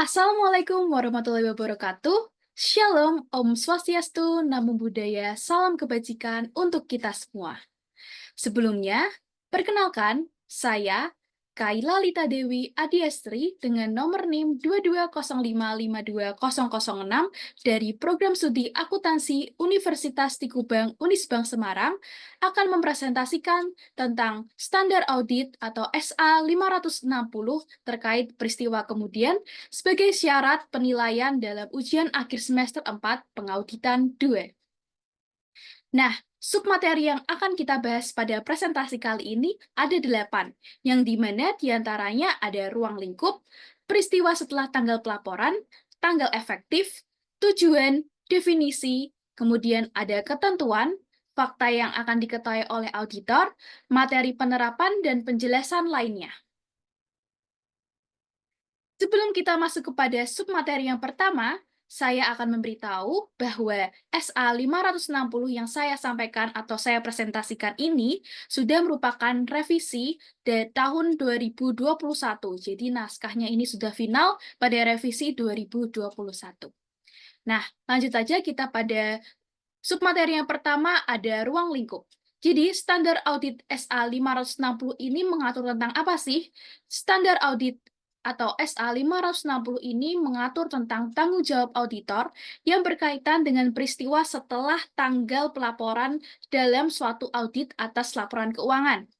Assalamualaikum warahmatullahi wabarakatuh. Shalom, Om Swastiastu, Namo Buddhaya, salam kebajikan untuk kita semua. Sebelumnya, perkenalkan, saya Kaila Lita Dewi Adiastri dengan nomor NIM 2205520006 dari Program Studi Akuntansi Universitas Tikubang Unisbank Semarang akan mempresentasikan tentang standar audit atau SA 560 terkait peristiwa kemudian sebagai syarat penilaian dalam ujian akhir semester 4 pengauditan 2. Nah, submateri yang akan kita bahas pada presentasi kali ini ada 8, yang dimana diantaranya ada ruang lingkup, peristiwa setelah tanggal pelaporan, tanggal efektif, tujuan, definisi, kemudian ada ketentuan, fakta yang akan diketahui oleh auditor, materi penerapan, dan penjelasan lainnya. Sebelum kita masuk kepada submateri yang pertama, saya akan memberitahu bahwa SA 560 yang saya sampaikan atau saya presentasikan ini sudah merupakan revisi dari tahun 2021. Jadi naskahnya ini sudah final pada revisi 2021. Nah, lanjut aja kita pada submateri yang pertama ada ruang lingkup. Jadi, standar audit SA 560 ini mengatur tentang apa sih? Standar audit atau SA 560 ini mengatur tentang tanggung jawab auditor yang berkaitan dengan peristiwa setelah tanggal pelaporan dalam suatu audit atas laporan keuangan.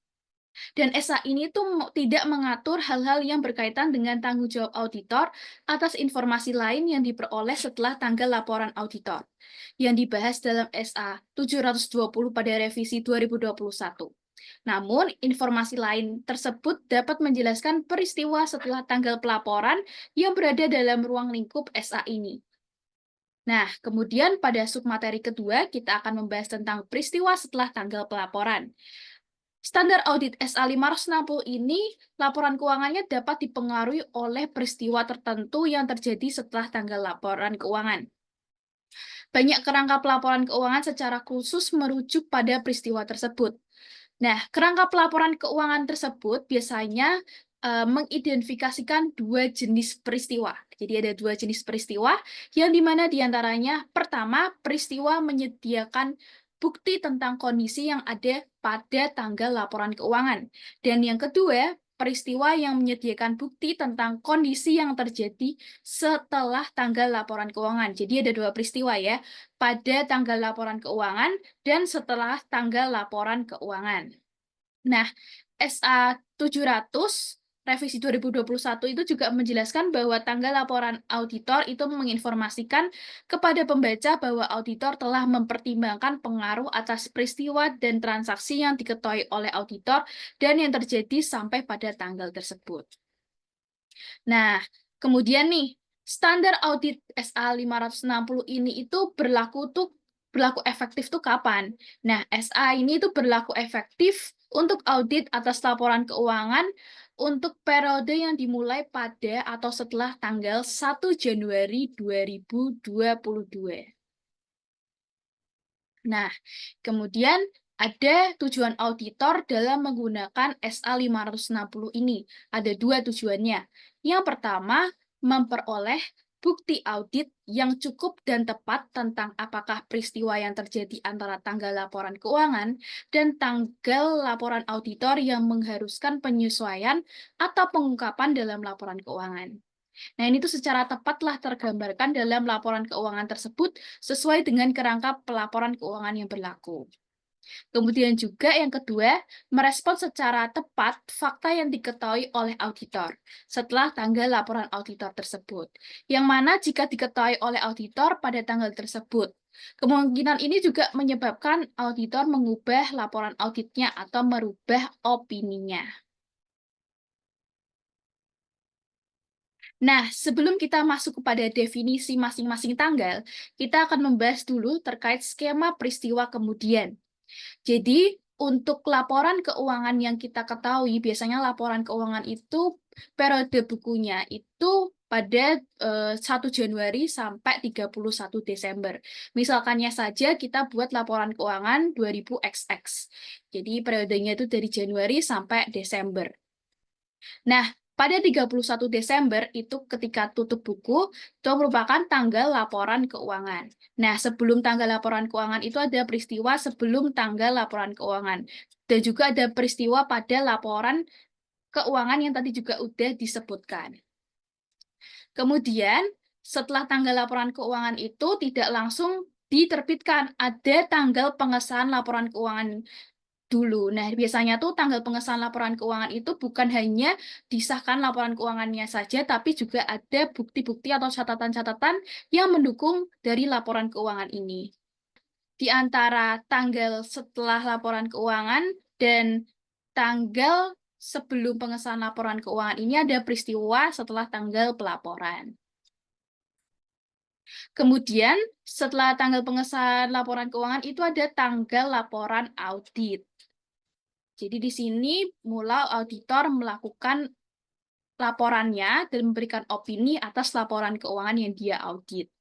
Dan SA ini tuh tidak mengatur hal-hal yang berkaitan dengan tanggung jawab auditor atas informasi lain yang diperoleh setelah tanggal laporan auditor, yang dibahas dalam SA 720 pada revisi 2021. Namun, informasi lain tersebut dapat menjelaskan peristiwa setelah tanggal pelaporan yang berada dalam ruang lingkup SA ini. Nah, kemudian pada submateri kedua, kita akan membahas tentang peristiwa setelah tanggal pelaporan. Standar audit SA 560 ini, laporan keuangannya dapat dipengaruhi oleh peristiwa tertentu yang terjadi setelah tanggal laporan keuangan. Banyak kerangka pelaporan keuangan secara khusus merujuk pada peristiwa tersebut. Nah, kerangka pelaporan keuangan tersebut biasanya mengidentifikasikan dua jenis peristiwa. Jadi ada dua jenis peristiwa, yang dimana diantaranya pertama, peristiwa menyediakan bukti tentang kondisi yang ada pada tanggal laporan keuangan. Dan yang kedua, peristiwa yang menyediakan bukti tentang kondisi yang terjadi setelah tanggal laporan keuangan. Jadi ada dua peristiwa ya, pada tanggal laporan keuangan dan setelah tanggal laporan keuangan. Nah, SA 700 revisi 2021 itu juga menjelaskan bahwa tanggal laporan auditor itu menginformasikan kepada pembaca bahwa auditor telah mempertimbangkan pengaruh atas peristiwa dan transaksi yang diketahui oleh auditor dan yang terjadi sampai pada tanggal tersebut. Nah, kemudian nih, standar audit SA 560 ini itu berlaku efektif tuh kapan? Nah, SA ini itu berlaku efektif untuk audit atas laporan keuangan untuk periode yang dimulai pada atau setelah tanggal 1 Januari 2022. Nah, kemudian ada tujuan auditor dalam menggunakan SA 560 ini. Ada dua tujuannya. Yang pertama, memperoleh bukti audit yang cukup dan tepat tentang apakah peristiwa yang terjadi antara tanggal laporan keuangan dan tanggal laporan auditor yang mengharuskan penyesuaian atau pengungkapan dalam laporan keuangan. Nah, ini tuh secara tepatlah tergambarkan dalam laporan keuangan tersebut sesuai dengan kerangka pelaporan keuangan yang berlaku. Kemudian juga yang kedua, merespon secara tepat fakta yang diketahui oleh auditor setelah tanggal laporan auditor tersebut. Yang mana jika diketahui oleh auditor pada tanggal tersebut, kemungkinan ini juga menyebabkan auditor mengubah laporan auditnya atau merubah opininya. Nah, sebelum kita masuk kepada definisi masing-masing tanggal, kita akan membahas dulu terkait skema peristiwa kemudian. Jadi, untuk laporan keuangan yang kita ketahui, biasanya laporan keuangan itu periode bukunya itu pada 1 Januari sampai 31 Desember. Misalkannya saja kita buat laporan keuangan 2000XX. Jadi periodenya itu dari Januari sampai Desember. Nah, Pada 31 Desember itu ketika tutup buku, itu merupakan tanggal laporan keuangan. Nah, sebelum tanggal laporan keuangan itu ada peristiwa sebelum tanggal laporan keuangan. Dan juga ada peristiwa pada laporan keuangan yang tadi juga udah disebutkan. Kemudian, setelah tanggal laporan keuangan itu tidak langsung diterbitkan, ada tanggal pengesahan laporan keuangan dulu. Nah, biasanya tuh tanggal pengesahan laporan keuangan itu bukan hanya disahkan laporan keuangannya saja, tapi juga ada bukti-bukti atau catatan-catatan yang mendukung dari laporan keuangan ini. Di antara tanggal setelah laporan keuangan dan tanggal sebelum pengesahan laporan keuangan ini ada peristiwa setelah tanggal pelaporan. Kemudian, setelah tanggal pengesahan laporan keuangan itu ada tanggal laporan audit. Jadi di sini mula auditor melakukan laporannya dan memberikan opini atas laporan keuangan yang dia audit.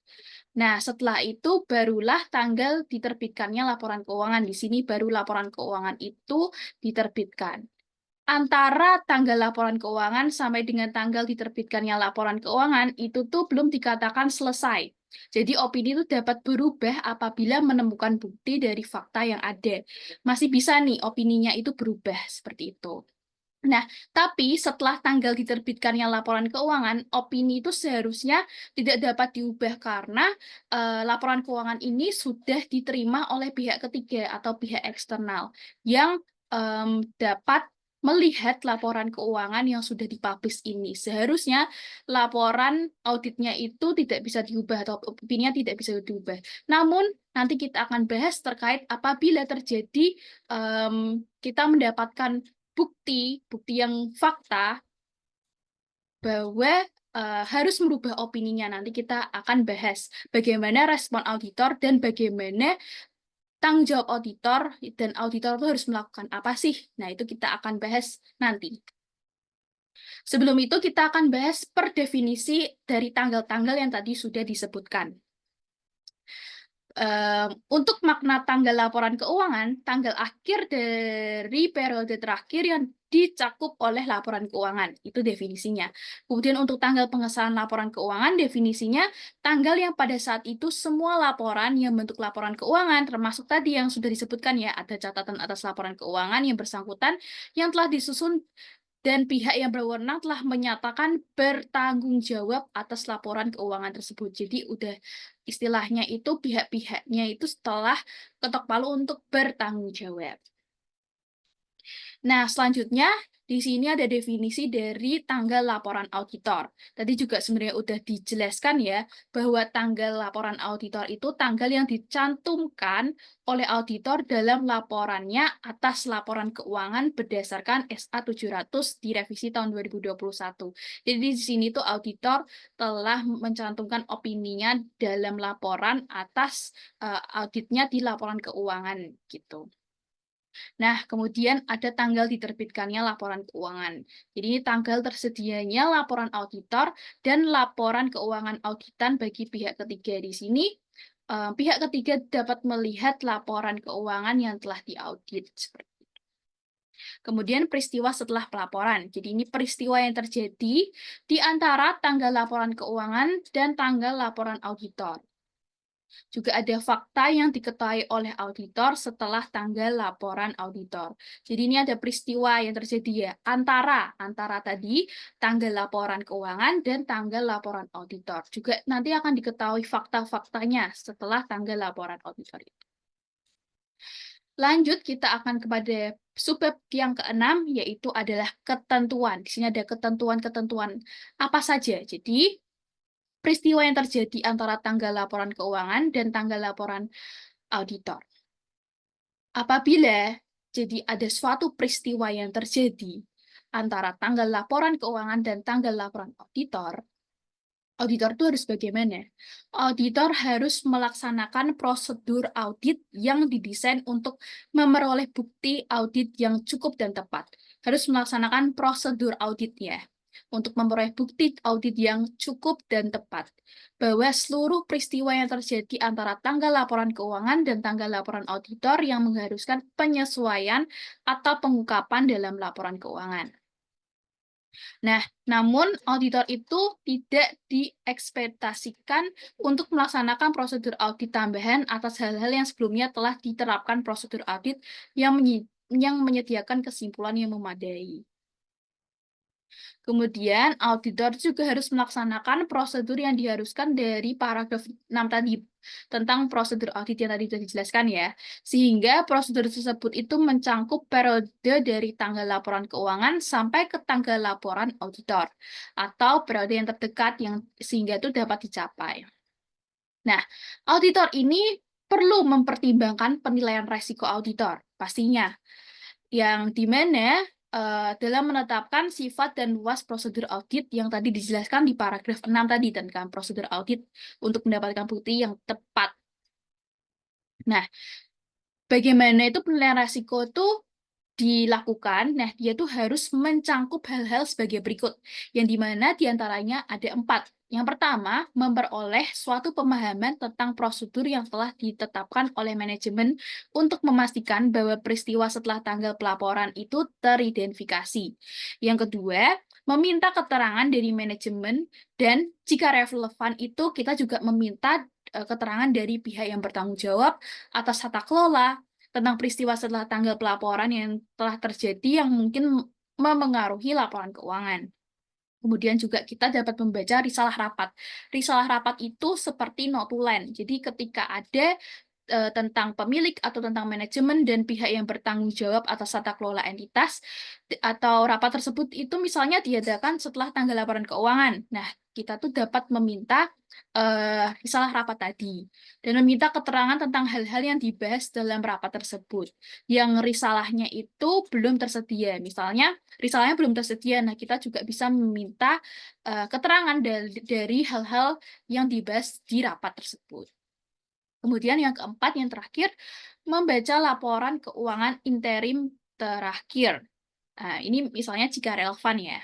Nah, setelah itu barulah tanggal diterbitkannya laporan keuangan. Di sini baru laporan keuangan itu diterbitkan. Antara tanggal laporan keuangan sampai dengan tanggal diterbitkannya laporan keuangan itu tuh belum dikatakan selesai. Jadi opini itu dapat berubah apabila menemukan bukti dari fakta yang ada. Masih bisa nih opininya itu berubah seperti itu. Nah, tapi setelah tanggal diterbitkannya laporan keuangan, opini itu seharusnya tidak dapat diubah karena laporan keuangan ini sudah diterima oleh pihak ketiga atau pihak eksternal yang dapat melihat laporan keuangan yang sudah dipublish ini. Seharusnya laporan auditnya itu tidak bisa diubah atau opininya tidak bisa diubah. Namun, nanti kita akan bahas terkait apabila terjadi kita mendapatkan bukti yang fakta bahwa harus merubah opininya. Nanti kita akan bahas bagaimana respon auditor dan bagaimana tanggung jawab auditor, dan auditor itu harus melakukan apa sih? Nah, itu kita akan bahas nanti. Sebelum itu, kita akan bahas per definisi dari tanggal-tanggal yang tadi sudah disebutkan. Untuk makna tanggal laporan keuangan, tanggal akhir dari periode terakhir yang dicakup oleh laporan keuangan. Itu definisinya. Kemudian untuk tanggal pengesahan laporan keuangan, definisinya tanggal yang pada saat itu semua laporan yang bentuk laporan keuangan, termasuk tadi yang sudah disebutkan ya, ada catatan atas laporan keuangan yang bersangkutan yang telah disusun dan pihak yang berwenang telah menyatakan bertanggung jawab atas laporan keuangan tersebut. Jadi udah istilahnya itu pihak-pihaknya itu setelah ketok palu untuk bertanggung jawab. Nah, selanjutnya di sini ada definisi dari tanggal laporan auditor. Tadi juga sebenarnya udah dijelaskan ya, bahwa tanggal laporan auditor itu tanggal yang dicantumkan oleh auditor dalam laporannya atas laporan keuangan berdasarkan SA 700 di revisi tahun 2021. Jadi di sini tuh auditor telah mencantumkan opininya dalam laporan atas auditnya di laporan keuangan gitu. Nah, kemudian ada tanggal diterbitkannya laporan keuangan. Jadi ini tanggal tersedianya laporan auditor dan laporan keuangan auditan bagi pihak ketiga. Di sini pihak ketiga dapat melihat laporan keuangan yang telah diaudit. Kemudian peristiwa setelah pelaporan. Jadi ini peristiwa yang terjadi di antara tanggal laporan keuangan dan tanggal laporan auditor. Juga ada fakta yang diketahui oleh auditor setelah tanggal laporan auditor. Jadi ini ada peristiwa yang terjadi ya antara tadi tanggal laporan keuangan dan tanggal laporan auditor. Juga nanti akan diketahui fakta-faktanya setelah tanggal laporan auditor itu. Lanjut kita akan kepada subbab yang keenam, yaitu adalah ketentuan. Di sini ada ketentuan-ketentuan apa saja. Jadi peristiwa yang terjadi antara tanggal laporan keuangan dan tanggal laporan auditor. Apabila jadi ada suatu peristiwa yang terjadi antara tanggal laporan keuangan dan tanggal laporan auditor, auditor itu harus bagaimana? Auditor harus melaksanakan prosedur audit yang didesain untuk memperoleh bukti audit yang cukup dan tepat. Harus melaksanakan prosedur auditnya untuk memperoleh bukti audit yang cukup dan tepat, bahwa seluruh peristiwa yang terjadi antara tanggal laporan keuangan dan tanggal laporan auditor yang mengharuskan penyesuaian atau pengungkapan dalam laporan keuangan. Nah, namun auditor itu tidak diekspektasikan untuk melaksanakan prosedur audit tambahan atas hal-hal yang sebelumnya telah diterapkan prosedur audit yang menyediakan kesimpulan yang memadai. Kemudian, auditor juga harus melaksanakan prosedur yang diharuskan dari paragraf 6 tadi, tentang prosedur audit yang tadi sudah dijelaskan ya. Sehingga prosedur tersebut itu mencangkup periode dari tanggal laporan keuangan sampai ke tanggal laporan auditor, atau periode yang terdekat yang sehingga itu dapat dicapai. Nah, auditor ini perlu mempertimbangkan penilaian resiko auditor, pastinya yang dimana dalam menetapkan sifat dan luas prosedur audit yang tadi dijelaskan di paragraf 6 tadi tentang prosedur audit untuk mendapatkan bukti yang tepat. Nah, bagaimana itu penilaian risiko itu dilakukan? Nah, dia tuh harus mencangkup hal-hal sebagai berikut, yang dimana diantaranya ada 4. Yang pertama, memperoleh suatu pemahaman tentang prosedur yang telah ditetapkan oleh manajemen untuk memastikan bahwa peristiwa setelah tanggal pelaporan itu teridentifikasi. Yang kedua, meminta keterangan dari manajemen, dan jika relevan itu kita juga meminta keterangan dari pihak yang bertanggung jawab atas tata kelola, tentang peristiwa setelah tanggal pelaporan yang telah terjadi yang mungkin memengaruhi laporan keuangan. Kemudian juga kita dapat membaca risalah rapat. Risalah rapat itu seperti notulen. Jadi ketika ada tentang pemilik atau tentang manajemen dan pihak yang bertanggung jawab atas tata kelola entitas atau rapat tersebut itu misalnya diadakan setelah tanggal laporan keuangan. Nah, kita tuh dapat meminta risalah rapat tadi dan meminta keterangan tentang hal-hal yang dibahas dalam rapat tersebut. Yang risalahnya itu belum tersedia. Misalnya, risalahnya belum tersedia. Nah, kita juga bisa meminta keterangan dari hal-hal yang dibahas di rapat tersebut. Kemudian yang keempat, yang terakhir, membaca laporan keuangan interim terakhir. Nah, ini misalnya jika relevan ya.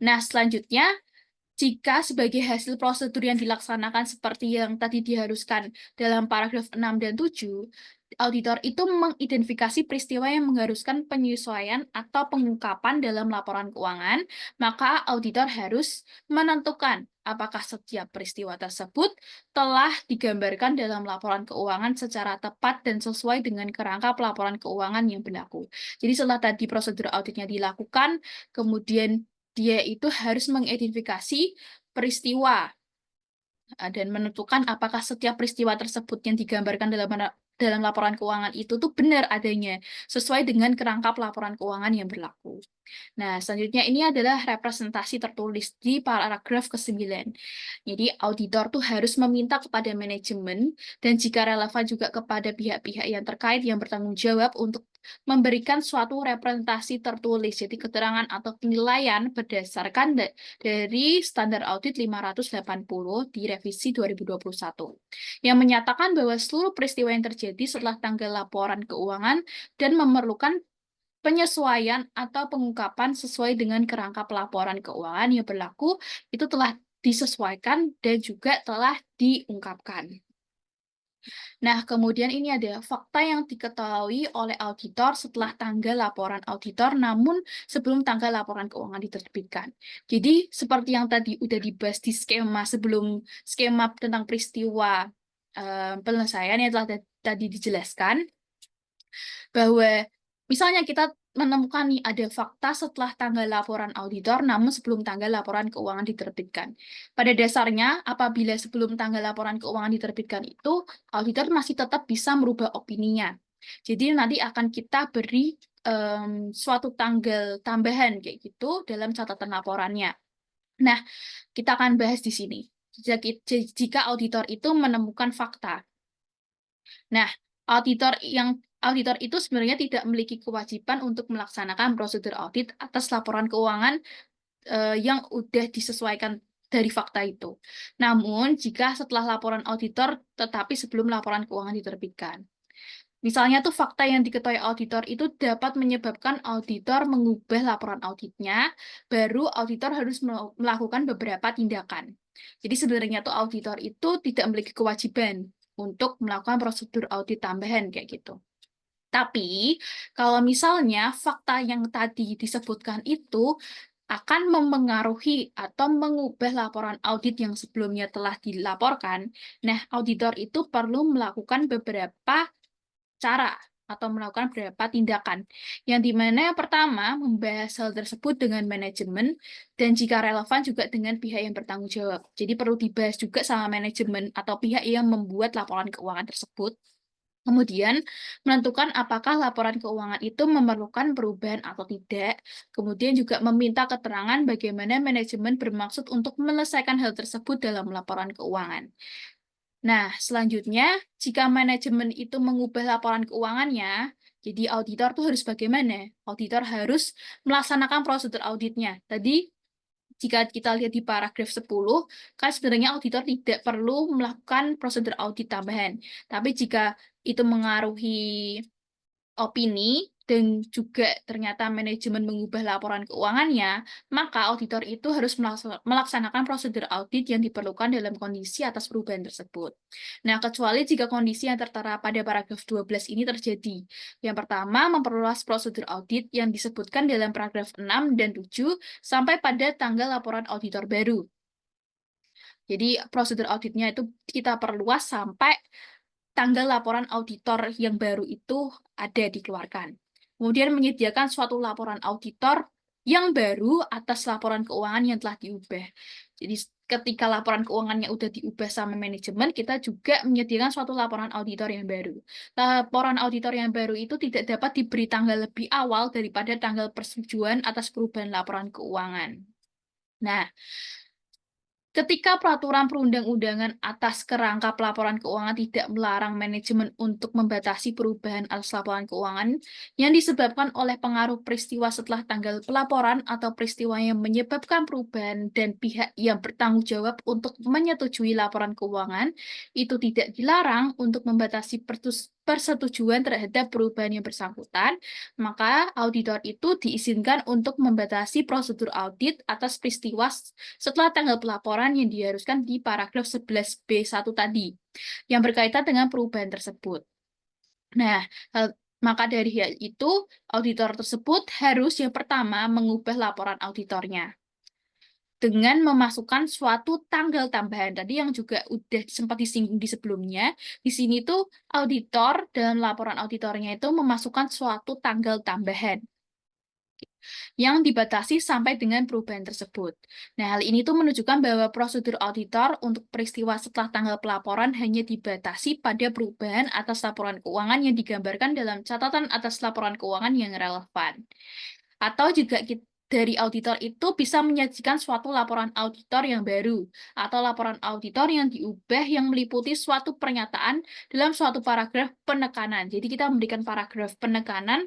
Nah, selanjutnya, jika sebagai hasil prosedur yang dilaksanakan seperti yang tadi diharuskan dalam paragraf 6 dan 7, auditor itu mengidentifikasi peristiwa yang mengharuskan penyesuaian atau pengungkapan dalam laporan keuangan, maka auditor harus menentukan apakah setiap peristiwa tersebut telah digambarkan dalam laporan keuangan secara tepat dan sesuai dengan kerangka pelaporan keuangan yang berlaku. Jadi setelah tadi prosedur auditnya dilakukan, kemudian dia itu harus mengidentifikasi peristiwa dan menentukan apakah setiap peristiwa tersebut yang digambarkan dalam laporan keuangan itu tuh benar adanya, sesuai dengan kerangka laporan keuangan yang berlaku. Nah, selanjutnya ini adalah representasi tertulis di paragraf ke-9. Jadi, auditor tuh harus meminta kepada manajemen dan jika relevan juga kepada pihak-pihak yang terkait yang bertanggung jawab untuk memberikan suatu representasi tertulis, jadi keterangan atau penilaian berdasarkan dari standar audit 580 di revisi 2021, yang menyatakan bahwa seluruh peristiwa yang terjadi setelah tanggal laporan keuangan dan memerlukan penyesuaian atau pengungkapan sesuai dengan kerangka pelaporan keuangan yang berlaku itu telah disesuaikan dan juga telah diungkapkan. Nah, kemudian ini ada fakta yang diketahui oleh auditor setelah tanggal laporan auditor, namun sebelum tanggal laporan keuangan diterbitkan. Jadi, seperti yang tadi udah dibahas di skema sebelum skema tentang peristiwa penyelesaian yang telah tadi dijelaskan, bahwa misalnya kita menemukan nih ada fakta setelah tanggal laporan auditor namun sebelum tanggal laporan keuangan diterbitkan. Pada dasarnya, apabila sebelum tanggal laporan keuangan diterbitkan itu, auditor masih tetap bisa merubah opininya. Jadi nanti akan kita beri suatu tanggal tambahan kayak gitu dalam catatan laporannya. Nah, kita akan bahas di sini. Jika auditor itu menemukan fakta. Nah, auditor itu sebenarnya tidak memiliki kewajiban untuk melaksanakan prosedur audit atas laporan keuangan yang sudah disesuaikan dari fakta itu. Namun, jika setelah laporan auditor, tetapi sebelum laporan keuangan diterbitkan. Misalnya tuh fakta yang diketahui auditor itu dapat menyebabkan auditor mengubah laporan auditnya, baru auditor harus melakukan beberapa tindakan. Jadi sebenarnya tuh auditor itu tidak memiliki kewajiban untuk melakukan prosedur audit tambahan kayak gitu. Tapi, kalau misalnya fakta yang tadi disebutkan itu akan memengaruhi atau mengubah laporan audit yang sebelumnya telah dilaporkan, nah, auditor itu perlu melakukan beberapa cara atau melakukan beberapa tindakan. Yang dimana yang pertama, membahas hal tersebut dengan manajemen, dan jika relevan juga dengan pihak yang bertanggung jawab. Jadi perlu dibahas juga sama manajemen atau pihak yang membuat laporan keuangan tersebut. Kemudian, menentukan apakah laporan keuangan itu memerlukan perubahan atau tidak. Kemudian juga meminta keterangan bagaimana manajemen bermaksud untuk menyelesaikan hal tersebut dalam laporan keuangan. Nah, selanjutnya, jika manajemen itu mengubah laporan keuangannya, jadi auditor tuh harus bagaimana? Auditor harus melaksanakan prosedur auditnya. Tadi, jika kita lihat di paragraf 10, kan sebenarnya auditor tidak perlu melakukan prosedur audit tambahan. Tapi jika itu mengaruhi opini dan juga ternyata manajemen mengubah laporan keuangannya, maka auditor itu harus melaksanakan prosedur audit yang diperlukan dalam kondisi atas perubahan tersebut. Nah, kecuali jika kondisi yang tertera pada paragraf 12 ini terjadi. Yang pertama, memperluas prosedur audit yang disebutkan dalam paragraf 6 dan 7 sampai pada tanggal laporan auditor baru. Jadi, prosedur auditnya itu kita perluas sampai tanggal laporan auditor yang baru itu ada dikeluarkan. Kemudian menyediakan suatu laporan auditor yang baru atas laporan keuangan yang telah diubah. Jadi ketika laporan keuangannya udah diubah sama manajemen, kita juga menyediakan suatu laporan auditor yang baru. Laporan auditor yang baru itu tidak dapat diberi tanggal lebih awal daripada tanggal persetujuan atas perubahan laporan keuangan. Nah, ketika peraturan perundang-undangan atas kerangka pelaporan keuangan tidak melarang manajemen untuk membatasi perubahan atas laporan keuangan yang disebabkan oleh pengaruh peristiwa setelah tanggal pelaporan atau peristiwa yang menyebabkan perubahan dan pihak yang bertanggung jawab untuk menyetujui laporan keuangan, itu tidak dilarang untuk membatasi persetujuan terhadap perubahan yang bersangkutan, maka auditor itu diizinkan untuk membatasi prosedur audit atas peristiwa setelah tanggal pelaporan yang diharuskan di paragraf 11B1 tadi, yang berkaitan dengan perubahan tersebut. Nah, maka dari hal itu, auditor tersebut harus yang pertama mengubah laporan auditornya dengan memasukkan suatu tanggal tambahan. Tadi yang juga udah sempat disinggung di sebelumnya, di sini tuh auditor dalam laporan auditornya itu memasukkan suatu tanggal tambahan yang dibatasi sampai dengan perubahan tersebut. Nah, hal ini tuh menunjukkan bahwa prosedur auditor untuk peristiwa setelah tanggal pelaporan hanya dibatasi pada perubahan atas laporan keuangan yang digambarkan dalam catatan atas laporan keuangan yang relevan. Atau juga dari auditor itu bisa menyajikan suatu laporan auditor yang baru, atau laporan auditor yang diubah yang meliputi suatu pernyataan dalam suatu paragraf penekanan. Jadi kita memberikan paragraf penekanan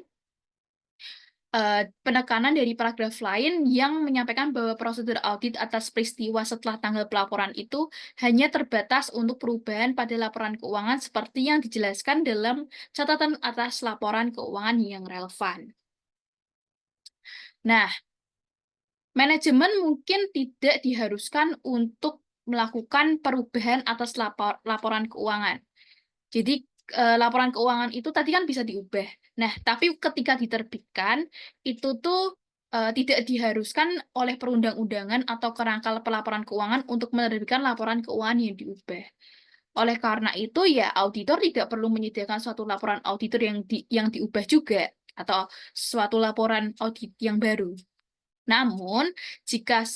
dari paragraf lain yang menyampaikan bahwa prosedur audit atas peristiwa setelah tanggal pelaporan itu hanya terbatas untuk perubahan pada laporan keuangan seperti yang dijelaskan dalam catatan atas laporan keuangan yang relevan. Nah, manajemen mungkin tidak diharuskan untuk melakukan perubahan atas laporan keuangan. Jadi laporan keuangan itu tadi kan bisa diubah. Nah, tapi ketika diterbitkan itu tuh tidak diharuskan oleh perundang-undangan atau kerangka pelaporan keuangan untuk menerbitkan laporan keuangan yang diubah. Oleh karena itu ya auditor tidak perlu menyediakan suatu laporan auditor yang diubah juga atau suatu laporan audit yang baru. Namun, jika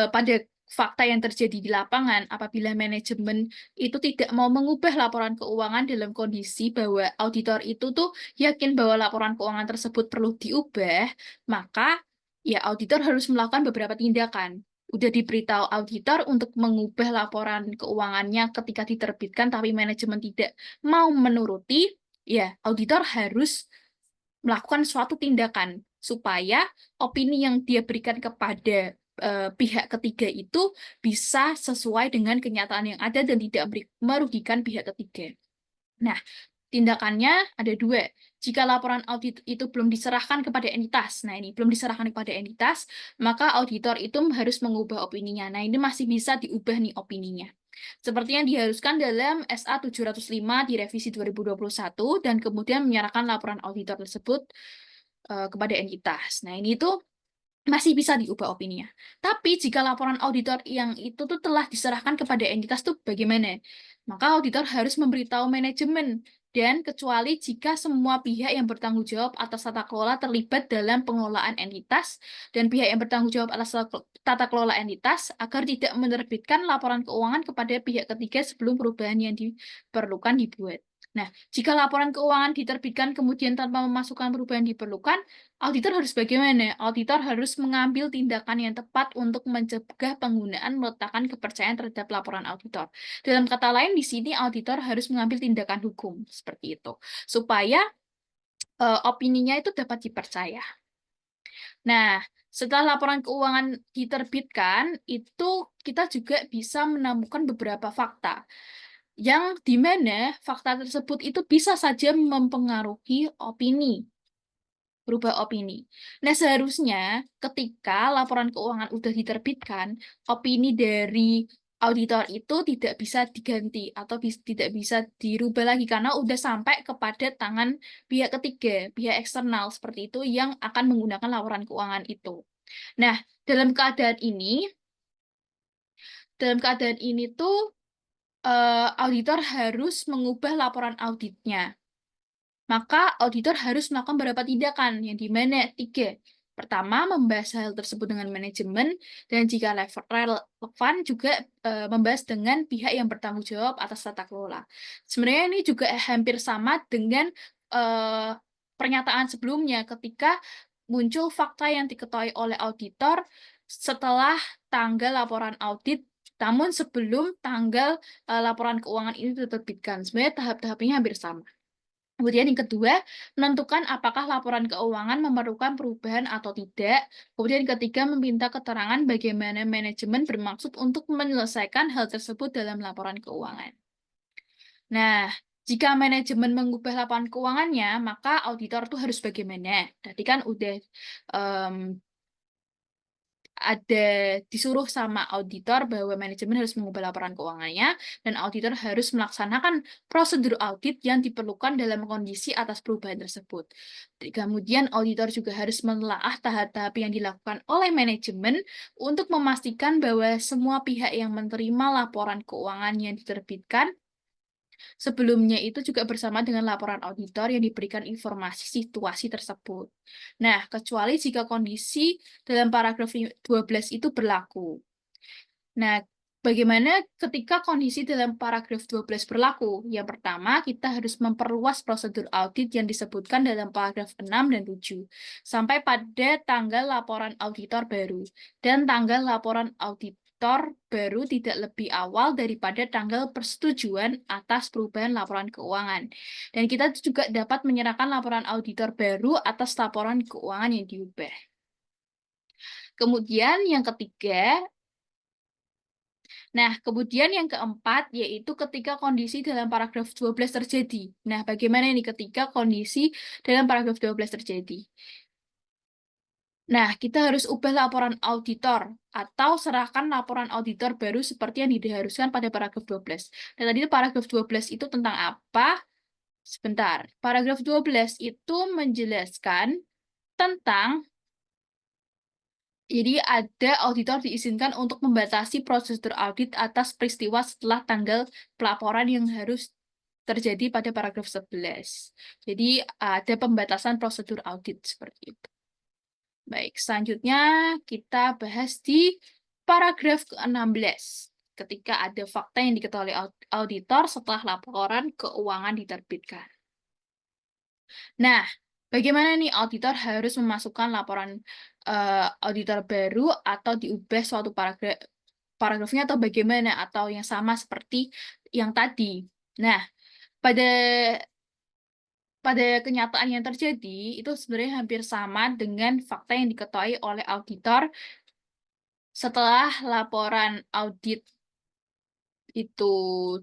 pada fakta yang terjadi di lapangan, apabila manajemen itu tidak mau mengubah laporan keuangan dalam kondisi bahwa auditor itu tuh yakin bahwa laporan keuangan tersebut perlu diubah, maka ya auditor harus melakukan beberapa tindakan. Udah diberitahu auditor untuk mengubah laporan keuangannya ketika diterbitkan, tapi manajemen tidak mau menuruti, ya auditor harus melakukan suatu tindakan supaya opini yang dia berikan kepada pihak ketiga itu bisa sesuai dengan kenyataan yang ada dan tidak merugikan pihak ketiga. Nah, tindakannya ada dua. Jika laporan audit itu belum diserahkan kepada entitas, nah ini belum diserahkan kepada entitas, maka auditor itu harus mengubah opininya. Nah, ini masih bisa diubah nih opininya. seperti yang diharuskan dalam SA 705 di revisi 2021 dan kemudian menyerahkan laporan auditor tersebut kepada entitas. Nah, ini tuh masih bisa diubah opininya. Tapi jika laporan auditor yang itu tuh telah diserahkan kepada entitas tuh bagaimana? Maka auditor harus memberitahu manajemen dan kecuali jika semua pihak yang bertanggung jawab atas tata kelola terlibat dalam pengelolaan entitas dan pihak yang bertanggung jawab atas tata kelola entitas agar tidak menerbitkan laporan keuangan kepada pihak ketiga sebelum perubahan yang diperlukan dibuat. Nah, jika laporan keuangan diterbitkan kemudian tanpa memasukkan perubahan diperlukan, auditor harus bagaimana? Auditor harus mengambil tindakan yang tepat untuk mencegah penggunaan meletakkan kepercayaan terhadap laporan auditor. Dalam kata lain, di sini auditor harus mengambil tindakan hukum seperti itu, supaya opininya itu dapat dipercaya. Nah, setelah laporan keuangan diterbitkan, itu kita juga bisa menemukan beberapa fakta yang dimana fakta tersebut itu bisa saja mempengaruhi opini, berubah opini. Nah, seharusnya ketika laporan keuangan udah diterbitkan, opini dari auditor itu tidak bisa diganti atau tidak bisa dirubah lagi karena udah sampai kepada tangan pihak ketiga, pihak eksternal seperti itu yang akan menggunakan laporan keuangan itu. Nah, dalam keadaan ini tuh auditor harus mengubah laporan auditnya. Maka auditor harus melakukan beberapa tindakan, yang dimana 3. Pertama, membahas hal tersebut dengan manajemen, dan jika relevan juga membahas dengan pihak yang bertanggung jawab atas tata kelola. Sebenarnya ini juga hampir sama dengan pernyataan sebelumnya ketika muncul fakta yang diketahui oleh auditor setelah tanggal laporan audit, namun sebelum tanggal laporan keuangan ini diterbitkan. Sebenarnya tahap-tahapnya hampir sama. Kemudian yang kedua, menentukan apakah laporan keuangan memerlukan perubahan atau tidak. Kemudian yang ketiga, meminta keterangan bagaimana manajemen bermaksud untuk menyelesaikan hal tersebut dalam laporan keuangan. Nah, jika manajemen mengubah laporan keuangannya, maka auditor itu harus bagaimana? Tadi kan udah ada disuruh sama auditor bahwa manajemen harus mengubah laporan keuangannya dan auditor harus melaksanakan prosedur audit yang diperlukan dalam kondisi atas perubahan tersebut. Kemudian auditor juga harus menelaah tahap-tahap yang dilakukan oleh manajemen untuk memastikan bahwa semua pihak yang menerima laporan keuangan yang diterbitkan sebelumnya itu juga bersama dengan laporan auditor yang diberikan informasi situasi tersebut. Nah, kecuali jika kondisi dalam paragraf 12 itu berlaku. Nah, bagaimana ketika kondisi dalam paragraf 12 berlaku? Yang pertama, kita harus memperluas prosedur audit yang disebutkan dalam paragraf 6 dan 7, sampai pada tanggal laporan auditor baru, dan tanggal laporan auditor baru tidak lebih awal daripada tanggal persetujuan atas perubahan laporan keuangan. Dan kita juga dapat menyerahkan laporan auditor baru atas laporan keuangan yang diubah. Kemudian yang ketiga, kemudian yang keempat yaitu ketika kondisi dalam paragraf 12 terjadi. Nah, bagaimana ini ketika kondisi dalam paragraf 12 terjadi? Nah, kita harus ubah laporan auditor atau serahkan laporan auditor baru seperti yang diharuskan pada paragraf 12. Dan tadi paragraf 12 itu tentang apa? Sebentar. Paragraf 12 itu menjelaskan tentang jadi ada auditor diizinkan untuk membatasi prosedur audit atas peristiwa setelah tanggal pelaporan yang harus terjadi pada paragraf 11. Jadi ada pembatasan prosedur audit seperti itu. Baik, selanjutnya kita bahas di paragraf ke-16. Ketika ada fakta yang diketahui auditor setelah laporan keuangan diterbitkan. Nah, bagaimana nih auditor harus memasukkan laporan auditor baru atau diubah suatu paragrafnya atau bagaimana atau yang sama seperti yang tadi. Nah, pada kenyataan yang terjadi itu sebenarnya hampir sama dengan fakta yang diketahui oleh auditor setelah laporan audit itu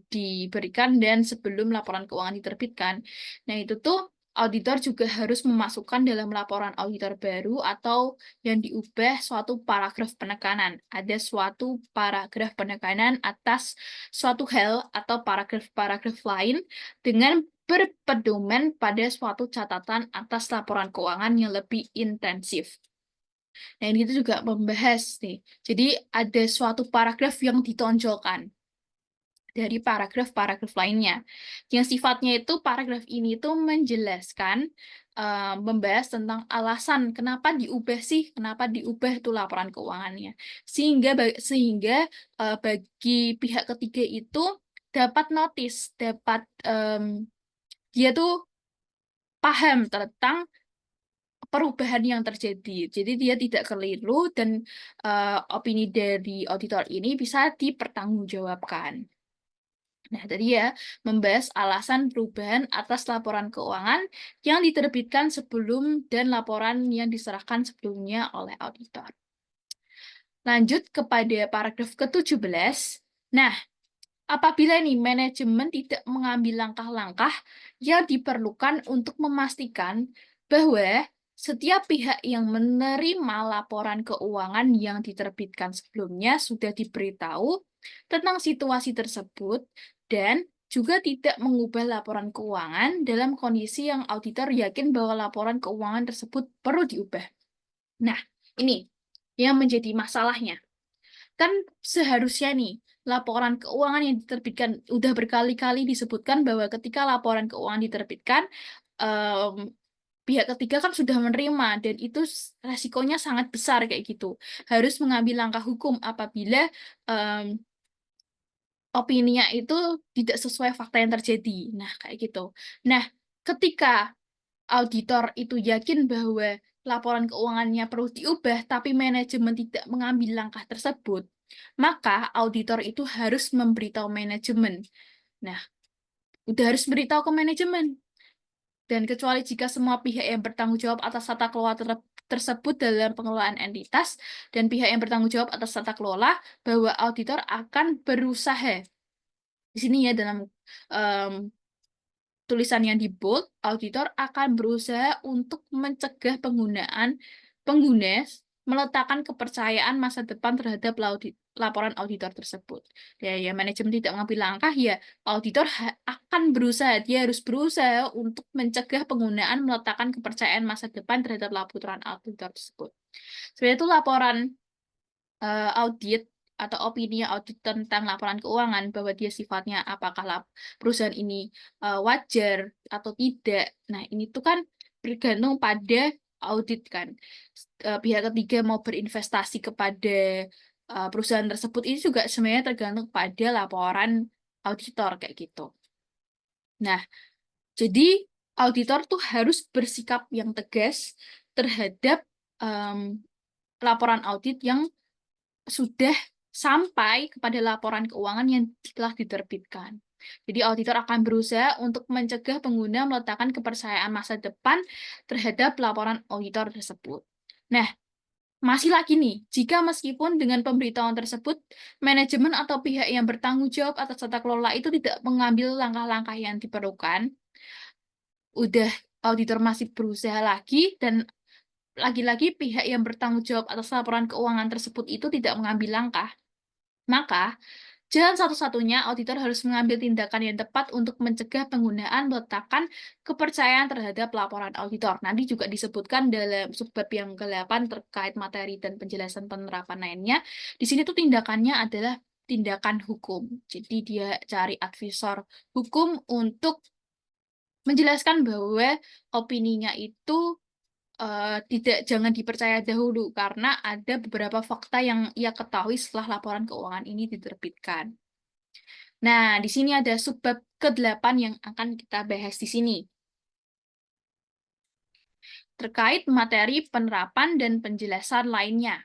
diberikan dan sebelum laporan keuangan diterbitkan. Nah, itu tuh auditor juga harus memasukkan dalam laporan auditor baru atau yang diubah suatu paragraf penekanan. Ada suatu paragraf penekanan atas suatu hal atau paragraf-paragraf lain dengan berpedoman pada suatu catatan atas laporan keuangan yang lebih intensif. Nah, ini juga membahas nih. Jadi ada suatu paragraf yang ditonjolkan dari paragraf-paragraf lainnya. Yang sifatnya itu paragraf ini tuh menjelaskan, membahas tentang alasan kenapa diubah sih, kenapa diubah tuh laporan keuangannya. Sehingga bagi pihak ketiga itu dapat notice, dapat dia tuh paham tentang perubahan yang terjadi. Jadi dia tidak keliru dan opini dari auditor ini bisa dipertanggungjawabkan. Nah, tadi ya, membahas alasan perubahan atas laporan keuangan yang diterbitkan sebelum dan laporan yang diserahkan sebelumnya oleh auditor. Lanjut kepada paragraf ke-17. Nah, apabila nih manajemen tidak mengambil langkah-langkah yang diperlukan untuk memastikan bahwa setiap pihak yang menerima laporan keuangan yang diterbitkan sebelumnya sudah diberitahu tentang situasi tersebut dan juga tidak mengubah laporan keuangan dalam kondisi yang auditor yakin bahwa laporan keuangan tersebut perlu diubah. Nah, ini yang menjadi masalahnya. Kan seharusnya nih, laporan keuangan yang diterbitkan, udah berkali-kali disebutkan bahwa ketika laporan keuangan diterbitkan, em, pihak ketiga kan sudah menerima, dan itu resikonya sangat besar kayak gitu. Harus mengambil langkah hukum apabila em, opininya itu tidak sesuai fakta yang terjadi. Nah, kayak gitu. Nah, ketika auditor itu yakin bahwa laporan keuangannya perlu diubah, tapi manajemen tidak mengambil langkah tersebut, maka auditor itu harus memberitahu manajemen. Nah, udah harus beritahu ke manajemen. Dan kecuali jika semua pihak yang bertanggung jawab atas tata kelola tersebut dalam pengelolaan entitas dan pihak yang bertanggung jawab atas tata kelola, bahwa auditor akan berusaha. Di sini ya, dalam em, tulisan yang di bold, auditor akan berusaha untuk mencegah pengguna meletakkan kepercayaan masa depan terhadap laporan auditor tersebut. Ya, manajemen tidak mengambil langkah, ya auditor akan berusaha, dia harus berusaha untuk mencegah penggunaan meletakkan kepercayaan masa depan terhadap laporan auditor tersebut. Sebenarnya itu laporan audit atau opini audit tentang laporan keuangan bahwa dia sifatnya apakah perusahaan ini wajar atau tidak. Nah, ini tuh kan bergantung pada audit kan. Pihak ketiga mau berinvestasi kepada perusahaan tersebut ini juga sebenarnya tergantung pada laporan auditor kayak gitu. Nah, jadi auditor tuh harus bersikap yang tegas terhadap laporan audit yang sudah sampai kepada laporan keuangan yang telah diterbitkan. Jadi auditor akan berusaha untuk mencegah pengguna meletakkan kepercayaan masa depan terhadap laporan auditor tersebut. Nah, masih lagi nih, jika meskipun dengan pemberitahuan tersebut, manajemen atau pihak yang bertanggung jawab atas tata kelola itu tidak mengambil langkah-langkah yang diperlukan, udah auditor masih berusaha lagi, dan lagi-lagi pihak yang bertanggung jawab atas laporan keuangan tersebut itu tidak mengambil langkah, maka jalan satu-satunya auditor harus mengambil tindakan yang tepat untuk mencegah penggunaan meletakkan kepercayaan terhadap laporan auditor. Nanti juga disebutkan dalam subbab yang ke-8 terkait materi dan penjelasan penerapan lainnya. Di sini tuh tindakannya adalah tindakan hukum. Jadi dia cari advisor hukum untuk menjelaskan bahwa opininya itu jangan dipercaya dahulu karena ada beberapa fakta yang ia ketahui setelah laporan keuangan ini diterbitkan. Nah, di sini ada subbab ke-8 yang akan kita bahas di sini. Terkait materi penerapan dan penjelasan lainnya.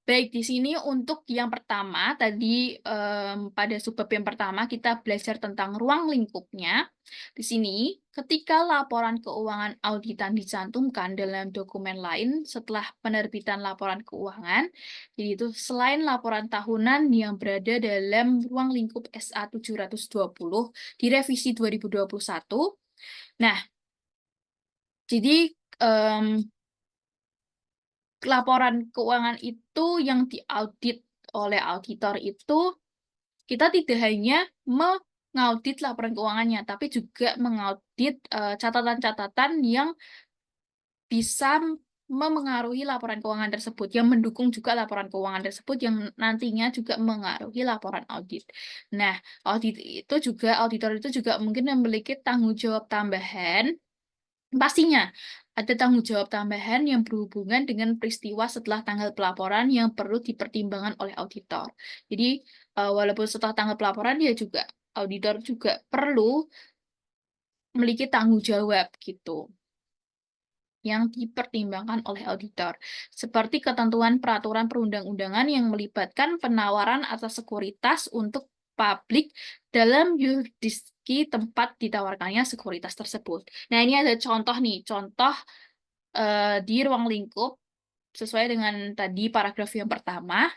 Baik, di sini untuk yang pertama, tadi pada subbab yang pertama kita belajar tentang ruang lingkupnya. Di sini, ketika laporan keuangan auditan dicantumkan dalam dokumen lain setelah penerbitan laporan keuangan, jadi itu selain laporan tahunan yang berada dalam ruang lingkup SA 720 di revisi 2021. Nah, jadi laporan keuangan itu yang diaudit oleh auditor itu, kita tidak hanya mengaudit laporan keuangannya, tapi juga mengaudit catatan-catatan yang bisa memengaruhi laporan keuangan tersebut, yang mendukung juga laporan keuangan tersebut, yang nantinya juga mengaruhi laporan audit. Nah, auditor itu juga mungkin memiliki tanggung jawab tambahan. Pastinya, ada tanggung jawab tambahan yang berhubungan dengan peristiwa setelah tanggal pelaporan yang perlu dipertimbangkan oleh auditor. Jadi, walaupun setelah tanggal pelaporan, auditor juga perlu memiliki tanggung jawab gitu yang dipertimbangkan oleh auditor, seperti ketentuan peraturan perundang-undangan yang melibatkan penawaran atas sekuritas untuk publik dalam yurisdiksi tempat ditawarkannya sekuritas tersebut. Nah, ini ada contoh nih, contoh di ruang lingkup sesuai dengan tadi paragraf yang pertama.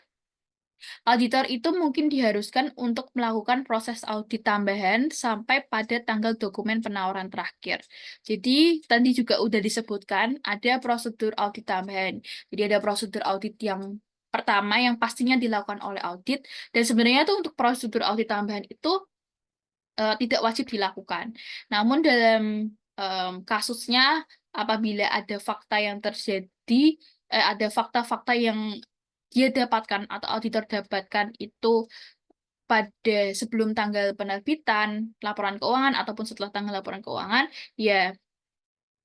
Auditor itu mungkin diharuskan untuk melakukan proses audit tambahan sampai pada tanggal dokumen penawaran terakhir. Jadi, tadi juga udah disebutkan ada prosedur audit tambahan. Jadi, ada prosedur audit yang pertama yang pastinya dilakukan oleh audit, dan sebenarnya tuh untuk prosedur audit tambahan itu tidak wajib dilakukan. Namun dalam kasusnya, apabila ada fakta yang terjadi, ada fakta-fakta yang dia dapatkan atau auditor dapatkan itu pada sebelum tanggal penerbitan laporan keuangan ataupun setelah tanggal laporan keuangan, ya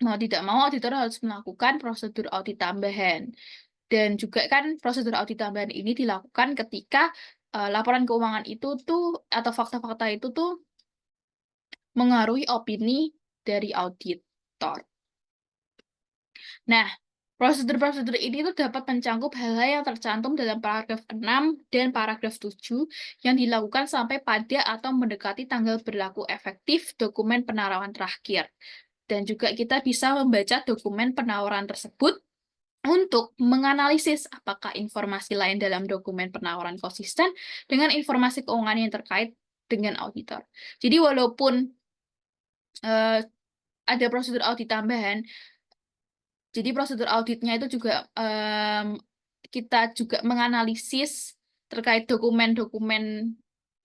mau tidak mau auditor harus melakukan prosedur audit tambahan. Dan juga kan prosedur audit tambahan ini dilakukan ketika laporan keuangan itu tuh atau fakta-fakta itu tuh mengaruhi opini dari auditor. Nah, prosedur-prosedur ini tuh dapat mencakup hal-hal yang tercantum dalam paragraf 6 dan paragraf 7 yang dilakukan sampai pada atau mendekati tanggal berlaku efektif dokumen penawaran terakhir. Dan juga kita bisa membaca dokumen penawaran tersebut untuk menganalisis apakah informasi lain dalam dokumen penawaran konsisten dengan informasi keuangan yang terkait dengan auditor. Jadi walaupun ada prosedur audit tambahan, jadi prosedur auditnya itu juga kita juga menganalisis terkait dokumen-dokumen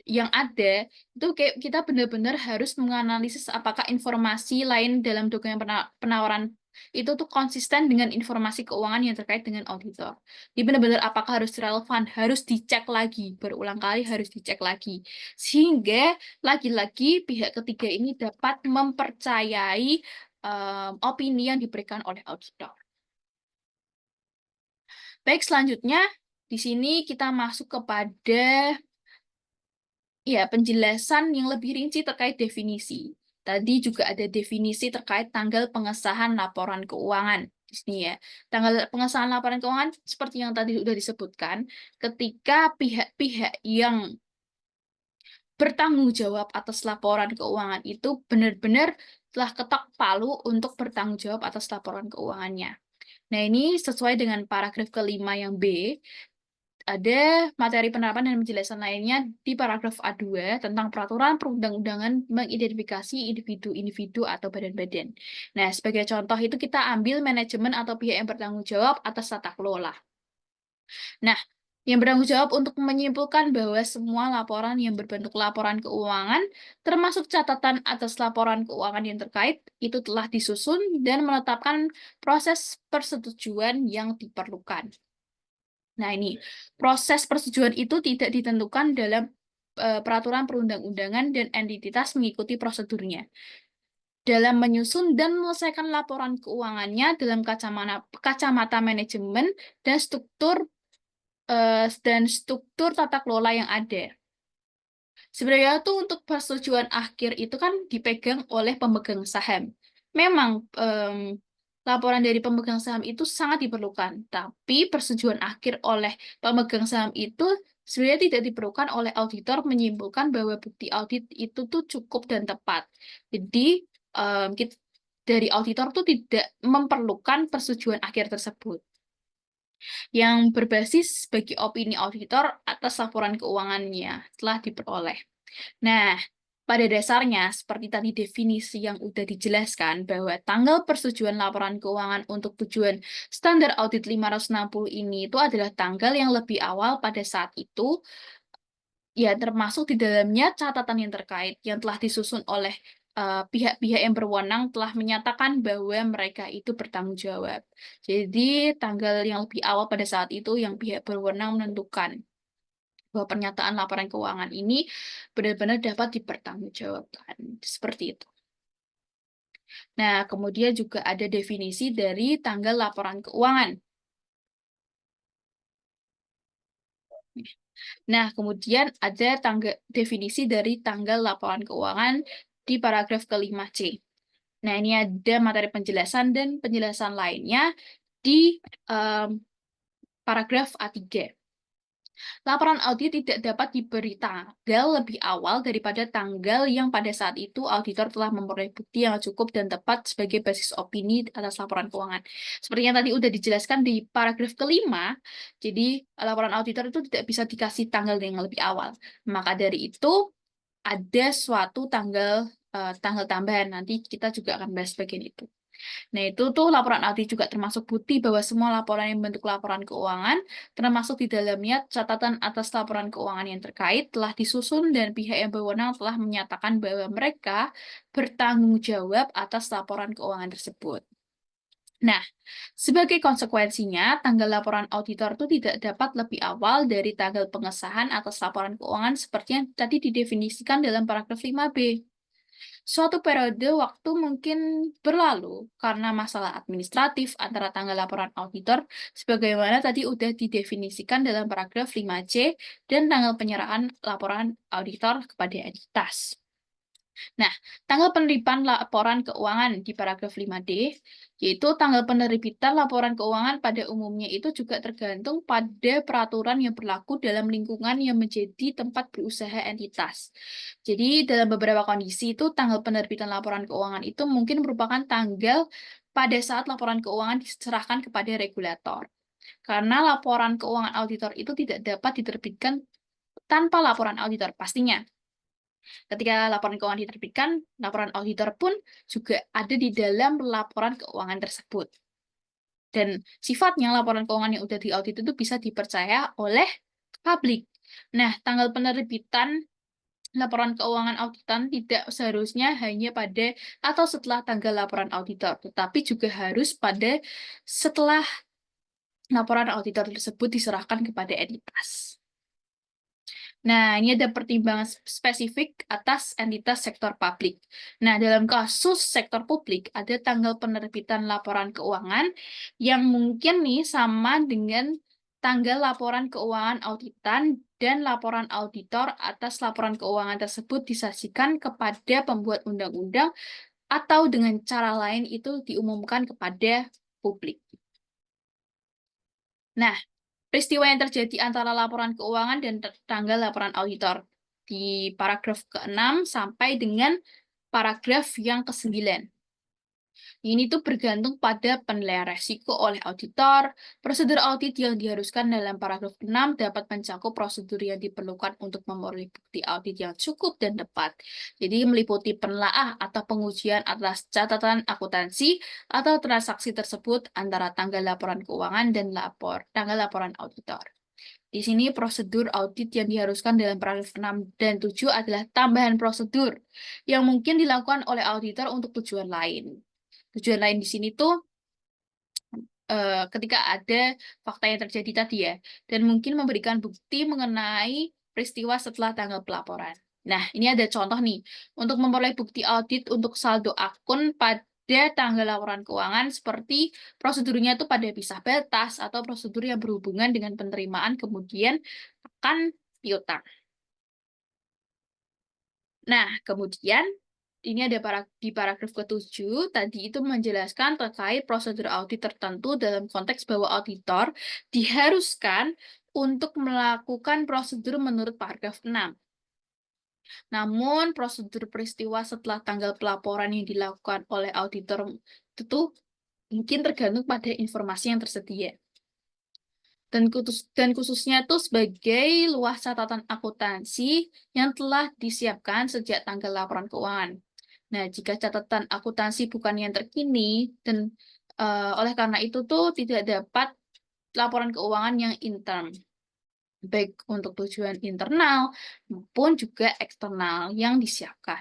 yang ada, itu kayak kita benar-benar harus menganalisis apakah informasi lain dalam dokumen penawaran itu tuh konsisten dengan informasi keuangan yang terkait dengan auditor. Jadi benar-benar apakah harus relevan, harus dicek lagi, berulang kali harus dicek lagi. Sehingga lagi-lagi pihak ketiga ini dapat mempercayai opini yang diberikan oleh auditor. Baik, selanjutnya di sini kita masuk kepada penjelasan yang lebih rinci terkait definisi. Tadi juga ada definisi terkait tanggal pengesahan laporan keuangan. Di sini ya, tanggal pengesahan laporan keuangan seperti yang tadi sudah disebutkan, ketika pihak-pihak yang bertanggung jawab atas laporan keuangan itu benar-benar telah ketok palu untuk bertanggung jawab atas laporan keuangannya. Nah, ini sesuai dengan paragraf kelima yang B, ada materi penerapan dan penjelasan lainnya di paragraf A2 tentang peraturan perundang-undangan mengidentifikasi individu-individu atau badan-badan. Nah, sebagai contoh itu kita ambil manajemen atau pihak yang bertanggung jawab atas tata kelola. Nah, yang bertanggung jawab untuk menyimpulkan bahwa semua laporan yang berbentuk laporan keuangan, termasuk catatan atas laporan keuangan yang terkait, itu telah disusun dan menetapkan proses persetujuan yang diperlukan. Nah, ini proses persetujuan itu tidak ditentukan dalam peraturan perundang-undangan dan entitas mengikuti prosedurnya. Dalam menyusun dan menyelesaikan laporan keuangannya dalam kacamata manajemen dan struktur tata kelola yang ada. Sebenarnya tuh untuk persetujuan akhir itu kan dipegang oleh pemegang saham. Memang laporan dari pemegang saham itu sangat diperlukan, tapi persetujuan akhir oleh pemegang saham itu sebenarnya tidak diperlukan oleh auditor menyimpulkan bahwa bukti audit itu tuh cukup dan tepat. Jadi, dari auditor tuh tidak memerlukan persetujuan akhir tersebut yang berbasis bagi opini auditor atas laporan keuangannya telah diperoleh. Nah, pada dasarnya, seperti tadi definisi yang sudah dijelaskan, bahwa tanggal persetujuan laporan keuangan untuk tujuan standar audit 560 ini itu adalah tanggal yang lebih awal pada saat itu, ya termasuk di dalamnya catatan yang terkait yang telah disusun oleh pihak-pihak yang berwenang telah menyatakan bahwa mereka itu bertanggung jawab. Jadi, tanggal yang lebih awal pada saat itu yang pihak berwenang menentukan bahwa pernyataan laporan keuangan ini benar-benar dapat dipertanggungjawabkan. Seperti itu. Nah, kemudian juga ada definisi dari tanggal laporan keuangan. Nah, kemudian ada definisi dari tanggal laporan keuangan di paragraf kelima C. Nah, ini ada materi penjelasan dan penjelasan lainnya di paragraf A3. Laporan audit tidak dapat diberi tanggal lebih awal daripada tanggal yang pada saat itu auditor telah memperoleh bukti yang cukup dan tepat sebagai basis opini atas laporan keuangan. Seperti yang tadi sudah dijelaskan di paragraf kelima, jadi laporan auditor itu tidak bisa dikasih tanggal yang lebih awal. Maka dari itu, ada suatu tanggal tambahan. Nanti kita juga akan bahas bagian itu. Nah, itu tuh laporan audit juga termasuk bukti bahwa semua laporan yang bentuk laporan keuangan, termasuk di dalamnya catatan atas laporan keuangan yang terkait, telah disusun dan pihak yang berwenang telah menyatakan bahwa mereka bertanggung jawab atas laporan keuangan tersebut. Nah, sebagai konsekuensinya, tanggal laporan auditor itu tidak dapat lebih awal dari tanggal pengesahan atas laporan keuangan seperti yang tadi didefinisikan dalam paragraf 5B. Suatu periode waktu mungkin berlalu karena masalah administratif antara tanggal laporan auditor sebagaimana tadi sudah didefinisikan dalam paragraf 5C dan tanggal penyerahan laporan auditor kepada entitas. Nah, tanggal penerbitan laporan keuangan di paragraf 5D, yaitu tanggal penerbitan laporan keuangan pada umumnya itu juga tergantung pada peraturan yang berlaku dalam lingkungan yang menjadi tempat berusaha entitas. Jadi, dalam beberapa kondisi itu tanggal penerbitan laporan keuangan itu mungkin merupakan tanggal pada saat laporan keuangan diserahkan kepada regulator. Karena laporan keuangan auditor itu tidak dapat diterbitkan tanpa laporan auditor, pastinya. Ketika laporan keuangan diterbitkan, laporan auditor pun juga ada di dalam laporan keuangan tersebut. Dan sifatnya laporan keuangan yang sudah diaudit itu bisa dipercaya oleh publik. Nah, tanggal penerbitan laporan keuangan auditan tidak seharusnya hanya pada atau setelah tanggal laporan auditor, tetapi juga harus pada setelah laporan auditor tersebut diserahkan kepada entitas. Nah, ini ada pertimbangan spesifik atas entitas sektor publik. Nah, dalam kasus sektor publik, ada tanggal penerbitan laporan keuangan yang mungkin nih sama dengan tanggal laporan keuangan auditan dan laporan auditor atas laporan keuangan tersebut disajikan kepada pembuat undang-undang atau dengan cara lain itu diumumkan kepada publik. Nah, peristiwa yang terjadi antara laporan keuangan dan tanggal laporan auditor di paragraf ke-6 sampai dengan paragraf yang ke-9. Ini tuh bergantung pada penilaian resiko oleh auditor. Prosedur audit yang diharuskan dalam paragraf 6 dapat mencakup prosedur yang diperlukan untuk memperoleh bukti audit yang cukup dan tepat. Jadi meliputi penelaah atau pengujian atas catatan akuntansi atau transaksi tersebut antara tanggal laporan keuangan dan tanggal laporan auditor. Di sini prosedur audit yang diharuskan dalam paragraf 6 dan 7 adalah tambahan prosedur yang mungkin dilakukan oleh auditor untuk tujuan lain. Tujuan lain di sini tuh ketika ada fakta yang terjadi tadi ya, dan mungkin memberikan bukti mengenai peristiwa setelah tanggal pelaporan. Nah, ini ada contoh nih, untuk memperoleh bukti audit untuk saldo akun pada tanggal laporan keuangan seperti prosedurnya itu pada pisah batas atau prosedur yang berhubungan dengan penerimaan kemudian akan piutang. Nah, kemudian ini ada di paragraf ke-7, tadi itu menjelaskan terkait prosedur audit tertentu dalam konteks bahwa auditor diharuskan untuk melakukan prosedur menurut paragraf 6. Namun, prosedur peristiwa setelah tanggal pelaporan yang dilakukan oleh auditor itu tuh mungkin tergantung pada informasi yang tersedia. Dan khususnya itu sebagai luas catatan akuntansi yang telah disiapkan sejak tanggal laporan keuangan. Nah, jika catatan akuntansi bukan yang terkini, dan oleh karena itu tuh tidak dapat laporan keuangan yang intern, baik untuk tujuan internal maupun juga eksternal yang disiapkan.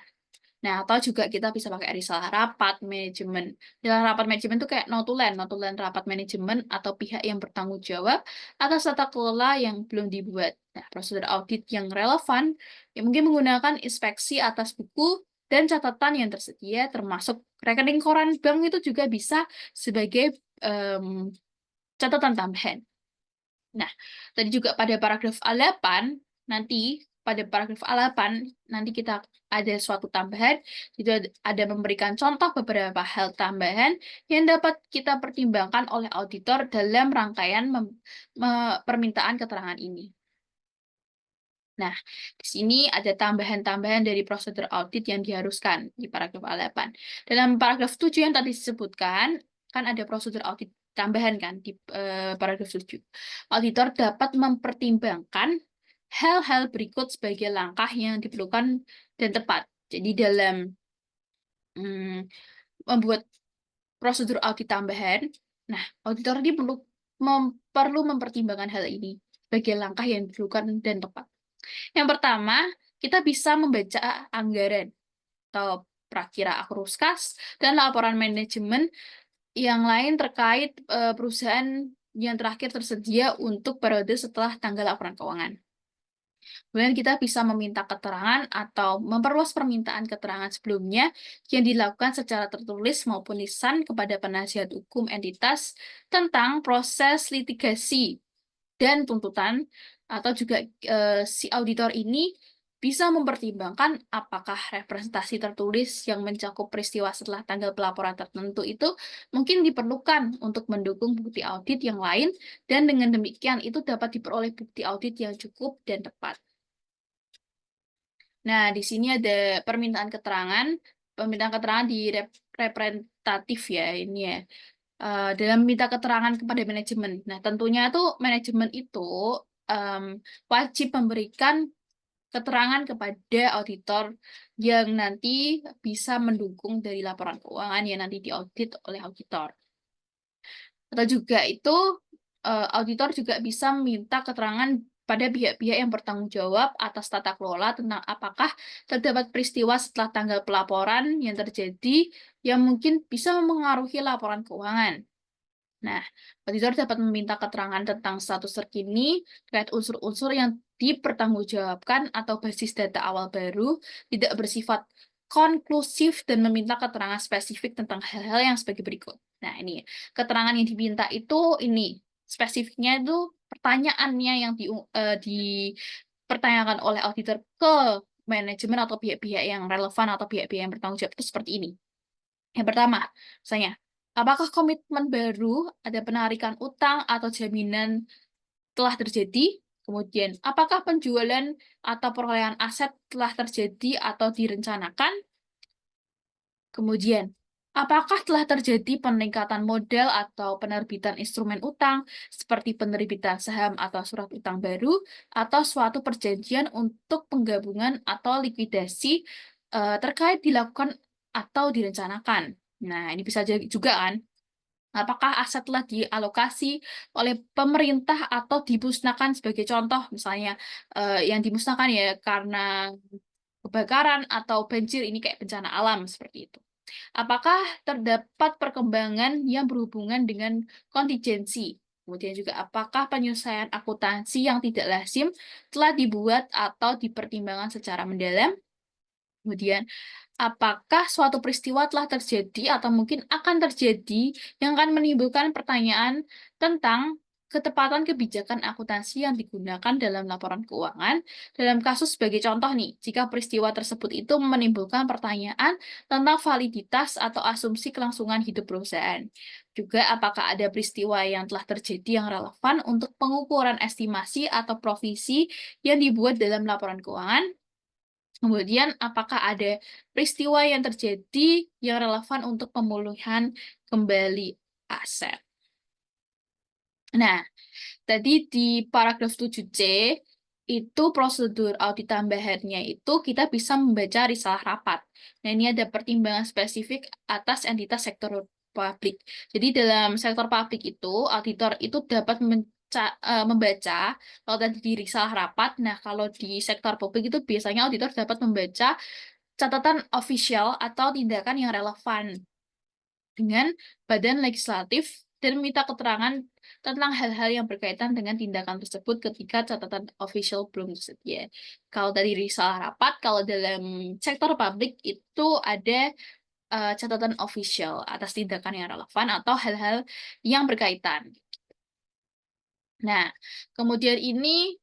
Nah, atau juga kita bisa pakai risalah rapat manajemen. Risalah rapat manajemen itu kayak notulen rapat manajemen atau pihak yang bertanggung jawab atas tata kelola yang belum dibuat. Nah, prosedur audit yang relevan yang mungkin menggunakan inspeksi atas buku dan catatan yang tersedia, termasuk rekening koran bank itu juga bisa sebagai catatan tambahan. Nah, tadi juga pada paragraf A8, nanti kita ada suatu tambahan, itu ada memberikan contoh beberapa hal tambahan yang dapat kita pertimbangkan oleh auditor dalam rangkaian permintaan keterangan ini. Nah, di sini ada tambahan-tambahan dari prosedur audit yang diharuskan di paragraf A8. Dalam paragraf 7 yang tadi disebutkan, kan ada prosedur audit tambahan kan di paragraf 7. Auditor dapat mempertimbangkan hal-hal berikut sebagai langkah yang diperlukan dan tepat. Jadi dalam membuat prosedur audit tambahan, nah auditor ini perlu mempertimbangkan hal ini sebagai langkah yang diperlukan dan tepat. Yang pertama, kita bisa membaca anggaran atau prakira akrus kas dan laporan manajemen yang lain terkait perusahaan yang terakhir tersedia untuk periode setelah tanggal laporan keuangan. Kemudian kita bisa meminta keterangan atau memperluas permintaan keterangan sebelumnya yang dilakukan secara tertulis maupun lisan kepada penasihat hukum entitas tentang proses litigasi dan tuntutan, atau juga si auditor ini bisa mempertimbangkan apakah representasi tertulis yang mencakup peristiwa setelah tanggal pelaporan tertentu itu mungkin diperlukan untuk mendukung bukti audit yang lain, dan dengan demikian itu dapat diperoleh bukti audit yang cukup dan tepat. Nah, di sini ada permintaan keterangan di representatif ya, ini ya. Dalam minta keterangan kepada manajemen. Nah, tentunya tuh manajemen itu wajib memberikan keterangan kepada auditor yang nanti bisa mendukung dari laporan keuangan yang nanti diaudit oleh auditor. Atau juga itu auditor juga bisa meminta keterangan pada pihak-pihak yang bertanggung jawab atas tata kelola tentang apakah terdapat peristiwa setelah tanggal pelaporan yang terjadi yang mungkin bisa memengaruhi laporan keuangan. Nah, auditor dapat meminta keterangan tentang status terkini terkait unsur-unsur yang dipertanggungjawabkan atau basis data awal baru tidak bersifat konklusif dan meminta keterangan spesifik tentang hal-hal yang sebagai berikut. Nah, ini keterangan yang diminta itu ini spesifiknya itu pertanyaannya yang dipertanyakan oleh auditor ke manajemen atau pihak-pihak yang relevan atau pihak-pihak yang bertanggung jawab itu seperti ini. Yang pertama, misalnya, apakah komitmen baru, ada penarikan utang atau jaminan telah terjadi? Kemudian, apakah penjualan atau perolehan aset telah terjadi atau direncanakan? Kemudian, apakah telah terjadi peningkatan modal atau penerbitan instrumen utang, seperti penerbitan saham atau surat utang baru, atau suatu perjanjian untuk penggabungan atau likuidasi terkait dilakukan atau direncanakan? Nah, ini bisa jadi juga kan, apakah aset telah dialokasi oleh pemerintah atau dimusnahkan, sebagai contoh misalnya yang dimusnahkan ya karena kebakaran atau banjir, ini kayak bencana alam seperti itu. Apakah terdapat perkembangan yang berhubungan dengan kontingensi? Kemudian juga apakah penyelesaian akuntansi yang tidak lazim telah dibuat atau dipertimbangkan secara mendalam? Kemudian, apakah suatu peristiwa telah terjadi atau mungkin akan terjadi yang akan menimbulkan pertanyaan tentang ketepatan kebijakan akuntansi yang digunakan dalam laporan keuangan. Dalam kasus sebagai contoh nih, jika peristiwa tersebut itu menimbulkan pertanyaan tentang validitas atau asumsi kelangsungan hidup perusahaan. Juga apakah ada peristiwa yang telah terjadi yang relevan untuk pengukuran estimasi atau provisi yang dibuat dalam laporan keuangan. Kemudian, apakah ada peristiwa yang terjadi yang relevan untuk pemulihan kembali aset. Nah, tadi di paragraf 7C, itu prosedur audit tambahannya itu kita bisa membaca risalah rapat. Nah, ini ada pertimbangan spesifik atas entitas sektor publik. Jadi dalam sektor publik itu, auditor itu dapat membaca, kalau tadi di risalah rapat, nah kalau di sektor publik itu biasanya auditor dapat membaca catatan official atau tindakan yang relevan dengan badan legislatif dan minta keterangan tentang hal-hal yang berkaitan dengan tindakan tersebut ketika catatan official belum tersedia. Kalau dari risalah rapat, kalau dalam sektor publik itu ada catatan official atas tindakan yang relevan atau hal-hal yang berkaitan. Nah, kemudian ini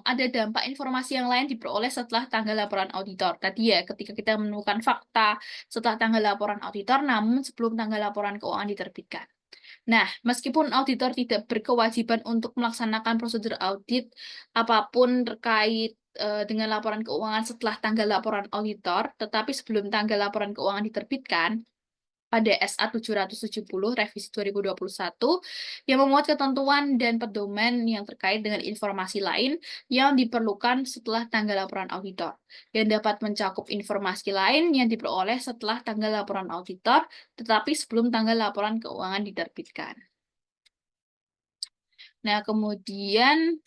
ada dampak informasi yang lain diperoleh setelah tanggal laporan auditor. Tadi ya, ketika kita menemukan fakta setelah tanggal laporan auditor, namun sebelum tanggal laporan keuangan diterbitkan. Nah, meskipun auditor tidak berkewajiban untuk melaksanakan prosedur audit apapun terkait dengan laporan keuangan setelah tanggal laporan auditor, tetapi sebelum tanggal laporan keuangan diterbitkan, pada SA 770 revisi 2021 yang memuat ketentuan dan pedoman yang terkait dengan informasi lain yang diperlukan setelah tanggal laporan auditor, yang dapat mencakup informasi lain yang diperoleh setelah tanggal laporan auditor, tetapi sebelum tanggal laporan keuangan diterbitkan. Nah, kemudian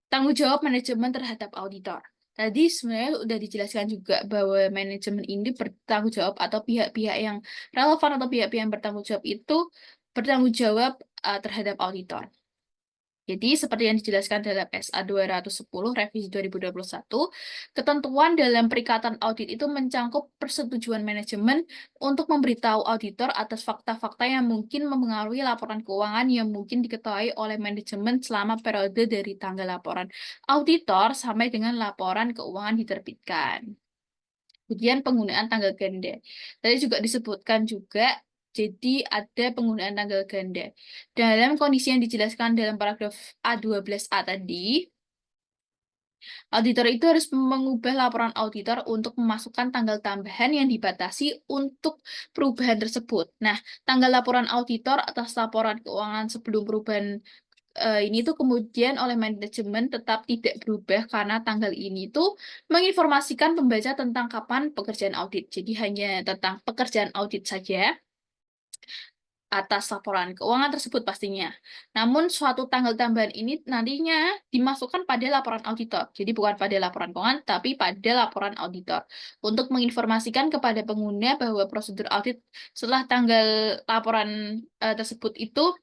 tanggung jawab manajemen terhadap auditor. Tadi sebenarnya sudah dijelaskan juga bahwa manajemen ini bertanggung jawab atau pihak-pihak yang relevan atau pihak-pihak yang bertanggung jawab itu bertanggung jawab terhadap auditor. Jadi, seperti yang dijelaskan dalam SA 210 revisi 2021, ketentuan dalam perikatan audit itu mencangkup persetujuan manajemen untuk memberitahu auditor atas fakta-fakta yang mungkin mempengaruhi laporan keuangan yang mungkin diketahui oleh manajemen selama periode dari tanggal laporan auditor sampai dengan laporan keuangan diterbitkan. Kemudian penggunaan tanggal ganda. Tadi juga disebutkan juga, jadi ada penggunaan tanggal ganda. Dalam kondisi yang dijelaskan dalam paragraf A12A tadi, auditor itu harus mengubah laporan auditor untuk memasukkan tanggal tambahan yang dibatasi untuk perubahan tersebut. Nah, tanggal laporan auditor atas laporan keuangan sebelum perubahan ini tuh kemudian oleh manajemen tetap tidak berubah karena tanggal ini tuh menginformasikan pembaca tentang kapan pekerjaan audit. Jadi hanya tentang pekerjaan audit saja atas laporan keuangan tersebut pastinya. Namun suatu tanggal tambahan ini nantinya dimasukkan pada laporan auditor. Jadi bukan pada laporan keuangan, tapi pada laporan auditor. Untuk menginformasikan kepada pengguna bahwa prosedur audit setelah tanggal laporan tersebut itu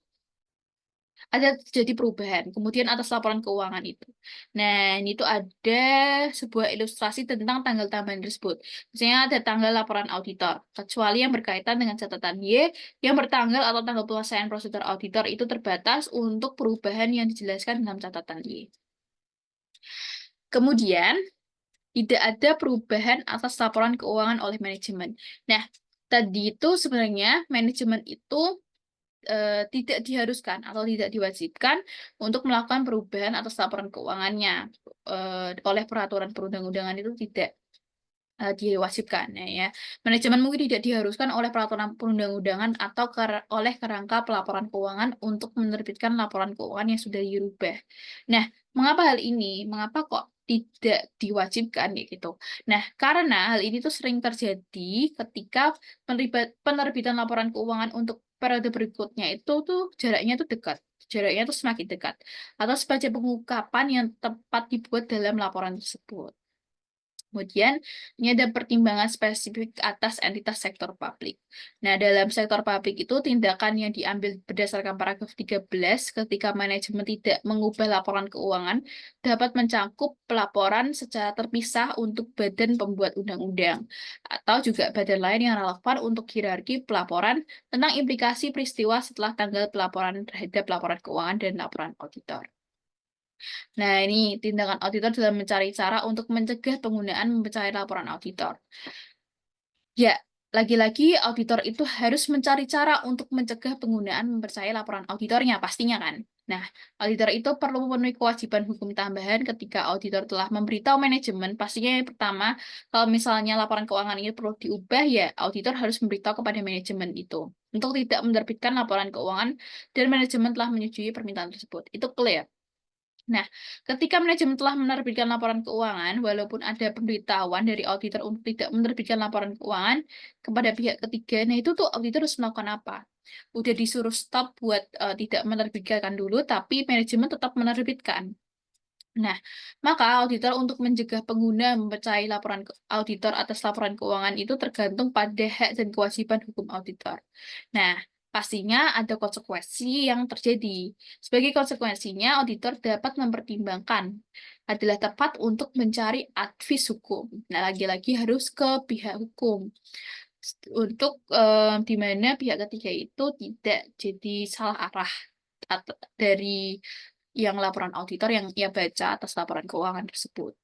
ada terjadi perubahan, kemudian atas laporan keuangan itu. Nah, ini tuh ada sebuah ilustrasi tentang tanggal tambahan tersebut. Misalnya ada tanggal laporan auditor, kecuali yang berkaitan dengan catatan Y, yang bertanggal atau tanggal penyelesaian prosedur auditor itu terbatas untuk perubahan yang dijelaskan dalam catatan Y. Kemudian, tidak ada perubahan atas laporan keuangan oleh manajemen. Nah, tadi itu sebenarnya manajemen itu tidak diharuskan atau tidak diwajibkan untuk melakukan perubahan atas laporan keuangannya oleh peraturan perundang-undangan itu tidak diwajibkan ya. Manajemen mungkin tidak diharuskan oleh peraturan perundang-undangan atau oleh kerangka pelaporan keuangan untuk menerbitkan laporan keuangan yang sudah dirubah. Nah, mengapa hal ini? Mengapa kok tidak diwajibkan ya gitu? Nah, karena hal ini tuh sering terjadi ketika penerbitan laporan keuangan untuk periode berikutnya itu tuh jaraknya tuh dekat. Jaraknya tuh semakin dekat. Atau sebagai pengungkapan yang tepat dibuat dalam laporan tersebut. Kemudian, ini ada pertimbangan spesifik atas entitas sektor publik. Nah, dalam sektor publik itu tindakan yang diambil berdasarkan paragraf 13 ketika manajemen tidak mengubah laporan keuangan dapat mencakup pelaporan secara terpisah untuk badan pembuat undang-undang atau juga badan lain yang relevan untuk hierarki pelaporan tentang implikasi peristiwa setelah tanggal pelaporan terhadap laporan keuangan dan laporan auditor. Nah, ini tindakan auditor dalam mencari cara untuk mencegah penggunaan mempercayai laporan auditor. Ya, lagi-lagi auditor itu harus mencari cara untuk mencegah penggunaan mempercayai laporan auditornya, pastinya kan. Nah, auditor itu perlu memenuhi kewajiban hukum tambahan ketika auditor telah memberitahu manajemen. Pastinya yang pertama, kalau misalnya laporan keuangan ini perlu diubah, ya auditor harus memberitahu kepada manajemen itu untuk tidak menerbitkan laporan keuangan dan manajemen telah menyetujui permintaan tersebut. Itu clear. Nah, ketika manajemen telah menerbitkan laporan keuangan, walaupun ada pemberitahuan dari auditor untuk tidak menerbitkan laporan keuangan kepada pihak ketiga, nah itu tuh auditor harus melakukan apa? Udah disuruh stop buat tidak menerbitkan dulu, tapi manajemen tetap menerbitkan. Nah, maka auditor untuk mencegah pengguna mempercayai laporan auditor atas laporan keuangan itu tergantung pada hak dan kewajiban hukum auditor. Nah, pastinya ada konsekuensi yang terjadi. Sebagai konsekuensinya, auditor dapat mempertimbangkan adalah tepat untuk mencari advis hukum. Nah, lagi-lagi harus ke pihak hukum. Untuk di mana pihak ketiga itu tidak jadi salah arah dari yang laporan auditor yang ia baca atas laporan keuangan tersebut.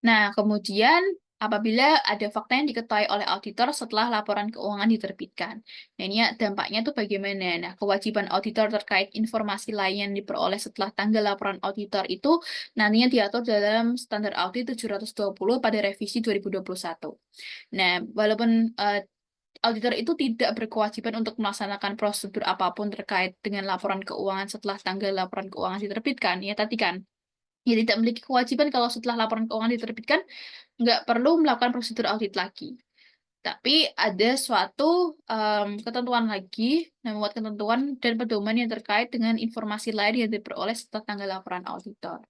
Nah, kemudian apabila ada fakta yang diketahui oleh auditor setelah laporan keuangan diterbitkan. Nah, ini ya dampaknya tuh bagaimana? Nah, kewajiban auditor terkait informasi lain yang diperoleh setelah tanggal laporan auditor itu nantinya diatur dalam Standar Audit 720 pada revisi 2021. Nah, walaupun auditor itu tidak berkewajiban untuk melaksanakan prosedur apapun terkait dengan laporan keuangan setelah tanggal laporan keuangan diterbitkan. Ya, tadi kan, ya tidak memiliki kewajiban kalau setelah laporan keuangan diterbitkan, nggak perlu melakukan prosedur audit lagi. Tapi ada suatu ketentuan lagi, membuat ketentuan dan pedoman yang terkait dengan informasi lain yang diperoleh setelah tanggal laporan auditor.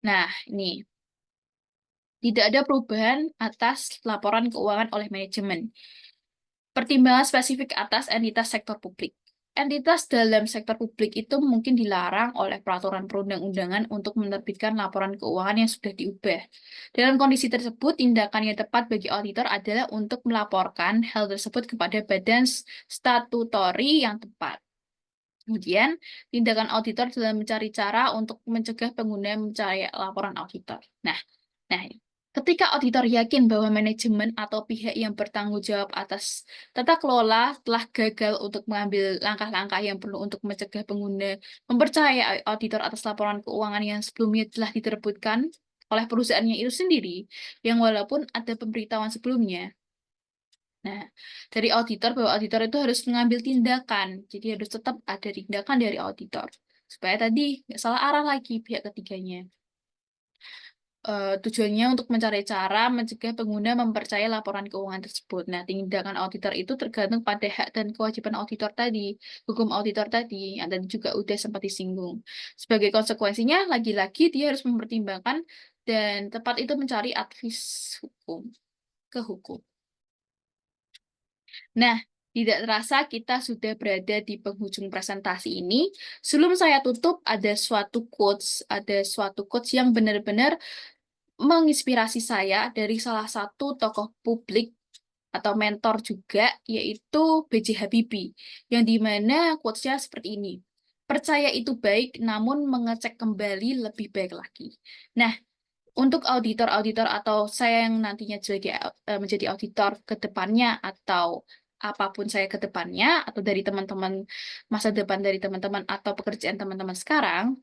Nah, ini tidak ada perubahan atas laporan keuangan oleh manajemen. Pertimbangan spesifik atas entitas sektor publik. Entitas dalam sektor publik itu mungkin dilarang oleh peraturan perundang-undangan untuk menerbitkan laporan keuangan yang sudah diubah. Dalam kondisi tersebut, tindakan yang tepat bagi auditor adalah untuk melaporkan hal tersebut kepada badan statutori yang tepat. Kemudian, tindakan auditor dalam mencari cara untuk mencegah pengguna mencari laporan auditor. Nah, ketika auditor yakin bahwa manajemen atau pihak yang bertanggung jawab atas tata kelola telah gagal untuk mengambil langkah-langkah yang perlu untuk mencegah pengguna mempercayai auditor atas laporan keuangan yang sebelumnya telah diterbitkan oleh perusahaannya itu sendiri, yang walaupun ada pemberitahuan sebelumnya. Nah, dari auditor bahwa auditor itu harus mengambil tindakan, jadi harus tetap ada tindakan dari auditor supaya tadi nggak salah arah lagi pihak ketiganya. Tujuannya untuk mencari cara mencegah pengguna mempercayai laporan keuangan tersebut. Nah, tindakan auditor itu tergantung pada hak dan kewajiban auditor tadi, hukum auditor tadi, yang tadi juga udah sempat disinggung. Sebagai konsekuensinya, lagi-lagi dia harus mempertimbangkan dan tepat itu mencari advis hukum ke hukum. Nah, tidak terasa kita sudah berada di penghujung presentasi ini. Sebelum saya tutup, ada suatu quotes yang benar-benar menginspirasi saya dari salah satu tokoh publik atau mentor juga, yaitu B.J. Habibie, yang dimana quotes-nya seperti ini. Percaya itu baik, namun mengecek kembali lebih baik lagi. Nah, untuk auditor-auditor atau saya yang nantinya menjadi auditor ke depannya atau apapun saya ke depannya atau dari teman-teman masa depan dari teman-teman atau pekerjaan teman-teman sekarang,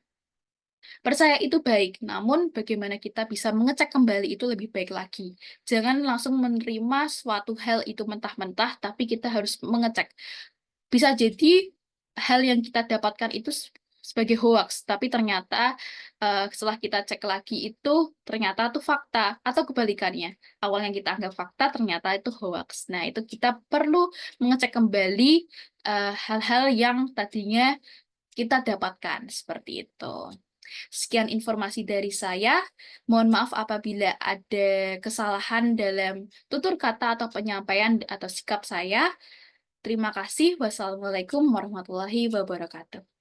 percaya itu baik, namun bagaimana kita bisa mengecek kembali itu lebih baik lagi. Jangan langsung menerima suatu hal itu mentah-mentah, tapi kita harus mengecek. Bisa jadi hal yang kita dapatkan itu sebagai hoax, tapi ternyata setelah kita cek lagi itu ternyata itu fakta, atau kebalikannya. Awalnya kita anggap fakta, ternyata itu hoax. Nah, itu kita perlu mengecek kembali hal-hal yang tadinya kita dapatkan, seperti itu. Sekian informasi dari saya. Mohon maaf apabila ada kesalahan dalam tutur kata atau penyampaian atau sikap saya. Terima kasih. Wassalamualaikum warahmatullahi wabarakatuh.